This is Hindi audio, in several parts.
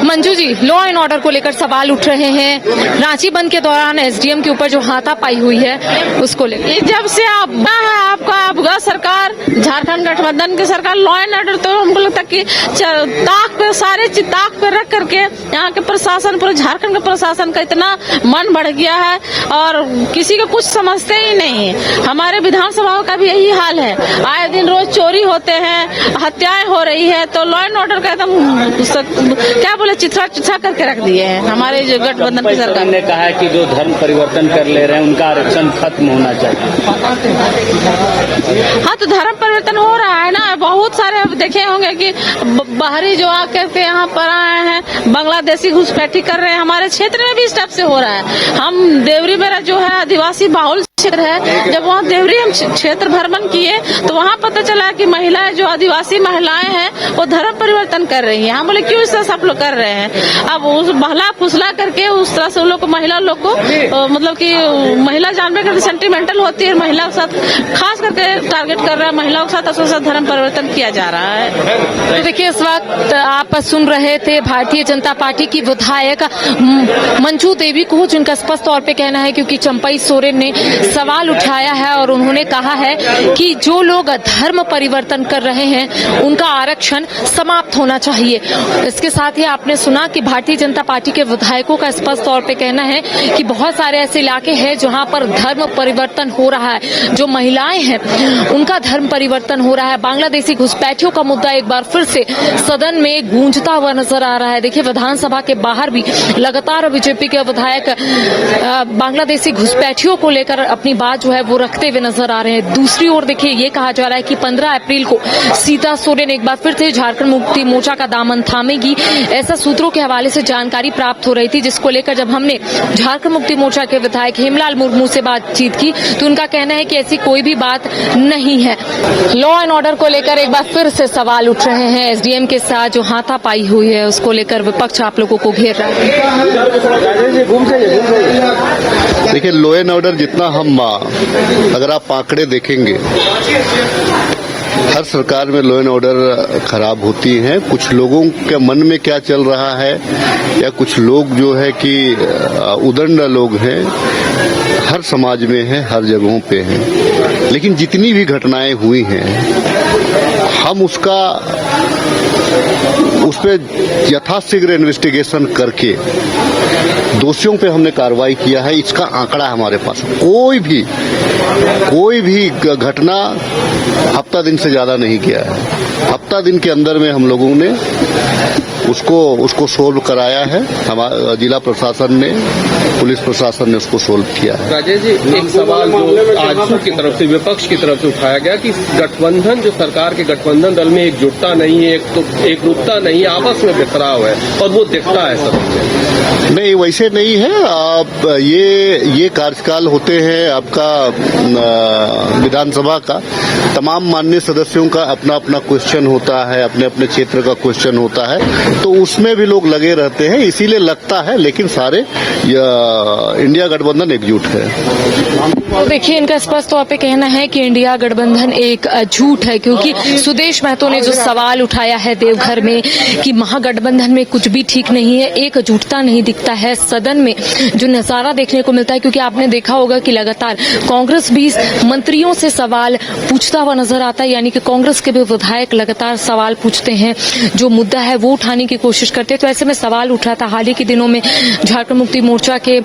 Manju ji, law and order को लेकर सवाल उठ रहे हैं। रांची बंद के दौरान एसडीएम के ऊपर जो हाथापाई हुई है उसको लेकर जब से आपका सरकार, झारखंड गठबंधन की सरकार, लॉ एंड ऑर्डर तो हमको लगता है कि ताक पे सारे चीज ताक पे रख करके यहाँ के प्रशासन, पूरे झारखंड के प्रशासन का इतना मन बढ़ गया है और किसी को कुछ समझते ही नहीं है। हमारे विधानसभा का भी यही हाल है, आए दिन रोज चोरी होते हैं, हत्याएं हो रही है, तो लॉ एंड ऑर्डर का एकदम क्या बोले चिथड़ा करके रख दिए हैं हमारे जो गठबंधन की सरकार ने कहा है कि जो धर्म परिवर्तन कर ले रहे हैं उनका आरक्षण खत्म होना चाहिए। हाँ, तो धर्म परिवर्तन हो रहा है ना। बहुत सारे अब देखे होंगे कि बाहरी जो आकर के यहाँ पर आए हैं बांग्लादेशी घुसपैठी कर रहे हैं। हमारे क्षेत्र में भी इस टाइप से हो रहा है। हम देवरी मेरा जो है आदिवासी बाहुल क्षेत्र है, जब वहाँ देवरी हम क्षेत्र भ्रमण किए तो वहाँ पता चला कि महिलाएं, जो आदिवासी महिलाएं हैं, वो धर्म परिवर्तन कर रही हैं। हम बोले क्यों इस तरह सब लोग कर रहे हैं? अब उस बहला फुसला करके उस तरह से उन लोग को, महिला लोग को मतलब कि महिला जानवे करके सेंटिमेंटल होती है, महिला के साथ खास करके टारगेट कर रहा है, महिलाओं के साथ धर्म परिवर्तन किया जा रहा है। तो देखिए, इस वक्त आप सुन रहे थे भारतीय जनता पार्टी की विधायक मंजू देवी को, जिनका स्पष्ट तौर पे कहना है, क्योंकि चंपई सोरेन ने सवाल उठाया है और उन्होंने कहा है कि जो लोग धर्म परिवर्तन कर रहे हैं उनका आरक्षण समाप्त होना चाहिए। इसके साथ ही आपने सुना कि भारतीय जनता पार्टी के विधायकों का स्पष्ट तौर पे कहना है कि बहुत सारे ऐसे इलाके हैं जहां पर धर्म परिवर्तन हो रहा है, जो महिलाएं हैं उनका धर्म परिवर्तन हो रहा है। बांग्लादेशी घुसपैठियों का मुद्दा एक बार फिर से सदन में गूंजता हुआ नजर आ रहा है। देखिए, विधानसभा के बाहर भी लगातार बीजेपी के विधायक बांग्लादेशी घुसपैठियों को लेकर अपनी बात जो है वो रखते हुए नजर आ रहे हैं। दूसरी ओर देखिए, ये कहा जा रहा है कि 15 अप्रैल को सीता सोरेन एक बार फिर से झारखंड मुक्ति मोर्चा का दामन थामेगी, ऐसा सूत्रों के हवाले से जानकारी प्राप्त हो रही थी, जिसको लेकर जब हमने झारखंड मुक्ति मोर्चा के विधायक हेमलाल मुर्मू से बातचीत की तो उनका कहना है कि ऐसी कोई भी बात नहीं है। लॉ एंड ऑर्डर को लेकर एक बार फिर से सवाल उठ रहे हैं। एसडीएम के साथ जो हाथापाई हुई है उसको लेकर विपक्ष आप लोगों को घेर रहा है। देखिए, लॉ एंड ऑर्डर जितना हम, अगर आप आंकड़े देखेंगे, हर सरकार में लॉ एंड ऑर्डर खराब होती हैं। कुछ लोगों के मन में क्या चल रहा है, या कुछ लोग जो है कि उदंड लोग हैं, हर समाज में है, हर जगहों पे हैं। लेकिन जितनी भी घटनाएं हुई हैं, हम उस पे यथाशीघ्र इन्वेस्टिगेशन करके दोषियों पे हमने कार्रवाई किया है। इसका आंकड़ा हमारे पास, कोई भी घटना हफ्ता दिन से ज्यादा नहीं किया है। हफ्ता दिन के अंदर में हम लोगों ने उसको सोल्व कराया है। हमारा जिला प्रशासन ने, पुलिस प्रशासन ने उसको सोल्व किया है। राजेश जी, एक सवाल जो आजसू की तरफ से, विपक्ष की तरफ से उठाया गया कि गठबंधन, जो सरकार के गठबंधन दल में एकजुटता नहीं है, एकरूपता नहीं है, आपस में बिखराव है और वो दिखता है सब। नहीं, वैसे नहीं है। आप ये कार्यकाल होते हैं आपका विधानसभा का, तमाम माननीय सदस्यों का अपना अपना क्वेश्चन होता है, अपने अपने क्षेत्र का क्वेश्चन होता है, तो उसमें भी लोग लगे रहते हैं, इसीलिए लगता है। लेकिन सारे इंडिया गठबंधन एकजुट है। तो देखिए, इनका स्पष्ट तौर पे कहना है कि इंडिया गठबंधन एक झूठ है, क्योंकि सुदेश महतो ने जो सवाल उठाया है देवघर में कि महागठबंधन में कुछ भी ठीक नहीं है, एकजुटता नहीं दिखता है सदन में, जो नजारा देखने को मिलता है। क्योंकि आपने देखा होगा कि लगातार कांग्रेस भी मंत्रियों से सवाल पूछता हुआ नजर आता है, यानी कि कांग्रेस के भी विधायक लगातार सवाल पूछते हैं, जो मुद्दा है वो उठाने की कोशिश करते हैं। तो ऐसे में सवाल उठा था हाल ही के दिनों में झारखंड मुक्ति मोर्चा के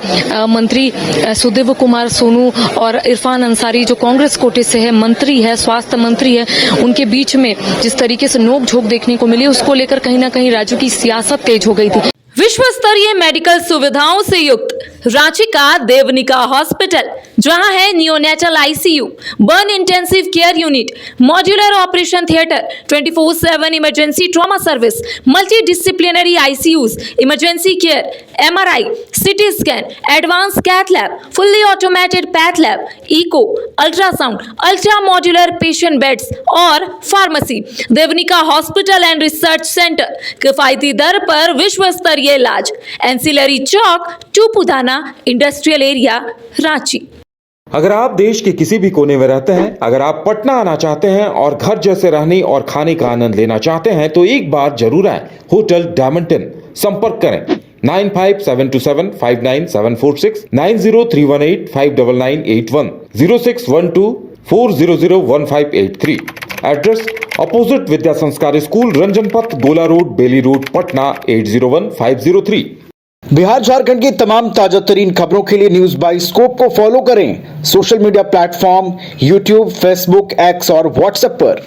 मंत्री सुदेव कुमार सोनू और इरफान अंसारी, जो कांग्रेस कोटे से है, मंत्री है, स्वास्थ्य मंत्री है, उनके बीच में जिस तरीके से नोकझोंक देखने को मिली, उसको लेकर कहीं ना कहीं राज्य की सियासत तेज हो गई थी। विश्व स्तरीय मेडिकल सुविधाओं से युक्त रांची का देवनिका हॉस्पिटल, जहां है neonatal ICU, burn intensive care unit, modular operation theatre, 24/7 emergency trauma service, multi disciplinary ICUs, emergency care, MRI, CT scan, advance cath lab, fully automated path lab, echo, ultrasound, ultra modular patient beds और pharmacy. Devnika hospital and research centre, किफायती दर पर विश्व स्तरीय इलाज, ancillary Chowk, Tupudana industrial area, Ranchi. अगर आप देश के किसी भी कोने में रहते हैं, अगर आप पटना आना चाहते हैं और घर जैसे रहने और खाने का आनंद लेना चाहते हैं तो एक बार जरूर आए होटल डायमंड इन। संपर्क करें 9572759746, 9031859981, 0612400158 एड्रेस अपोजिट विद्या संस्कार स्कूल, रंजन पथ, गोला रोड, बेली रोड, पटना 801503। बिहार झारखंड की तमाम ताजा तरीन खबरों के लिए न्यूज बाय स्कोप को फॉलो करें social media platform YouTube, Facebook, x और व्हाट्सएप पर।